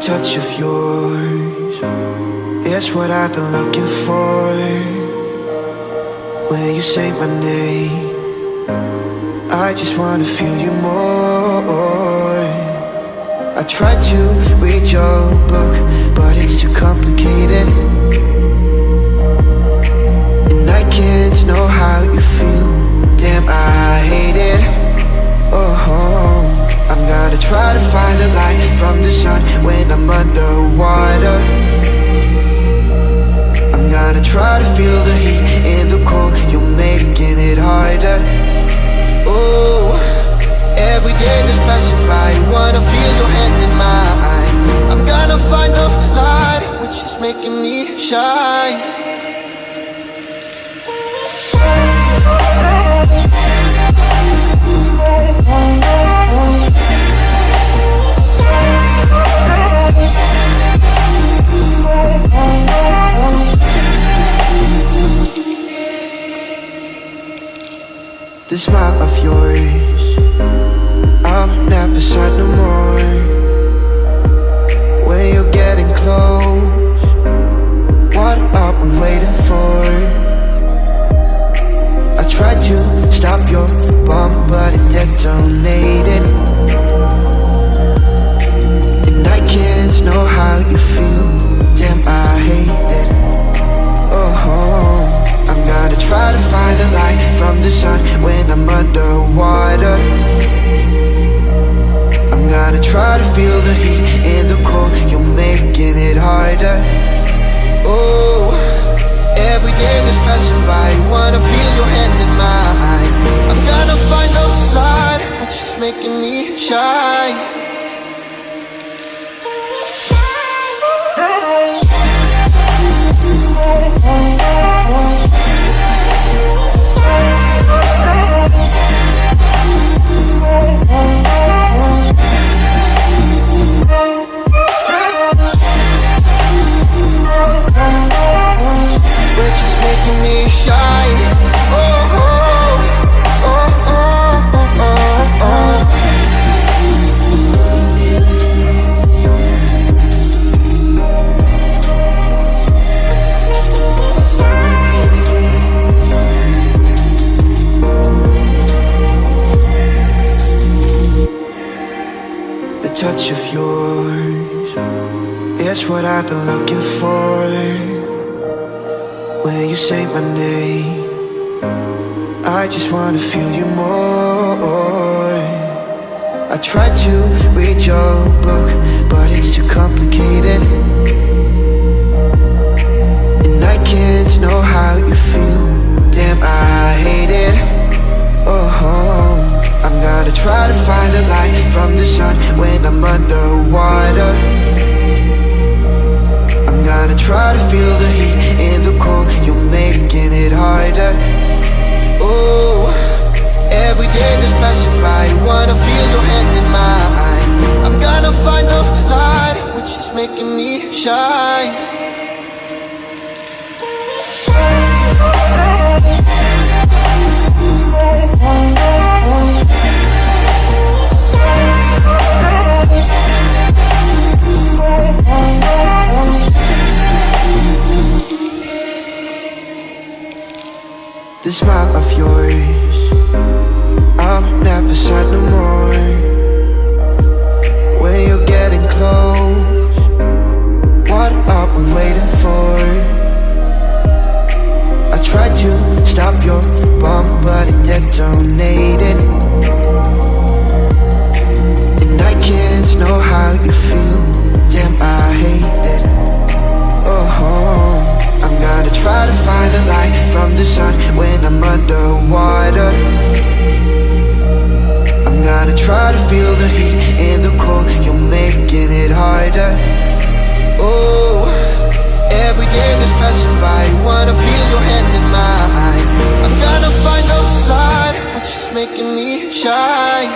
touch of yours is what I've been looking for. When you say my name, I just wanna feel you more. I tried to read your book, but it's too complicated, and I can't know how you feel. Damn, I hate it. Oh, I'm gonna try to find the light from the sun when I'm underwater. I'm gonna try to feel the heat in the cold. You're making it harder. Oh, every day that's passing by, wanna feel your hand in mine. I'm gonna find the light, which is making me shine. The smile of yours, I'm never sad no more. When you're getting close, what are we waiting for? I tried to stop your bomb, but it detonated, and I can't know how you feel. Damn, I hate it. Oh, I'm gonna try to find the light from the sun when I'm underwater. I'm gonna try to feel the heat in the cold. You're making it harder. Oh, every day that's passing by, wanna feel your hand in mine. I'm gonna find the light, which is making me shine. Which is making me shine. Oh, oh, oh, oh, oh, oh. The touch of yours is what I've been looking for. When you say my name, I just wanna feel you more. I tried to read your book, but it's too complicated, and I can't know how you feel. Damn, I hate it. Oh, I'm gonna try to find the light from the sun when I'm underwater. I'm gonna try to feel the heat in the cold. You're making it harder. Oh, every day that's passing by, wanna feel your hand in mine. I'm gonna find the light, which is making me shine. The smile of yours, I'm never sad no more. When you're getting close, what are we waiting for? I tried to stop your bomb, but it detonated, and I can't know how you feel. Damn, I hate it. Oh, I'm gonna try to find the light from the sun when I'm underwater. I'm gonna try to feel the heat in the cold. You're making it harder. Oh, every day that's passing by, wanna feel your hand in mine. I'm gonna find the light, which is making me shine.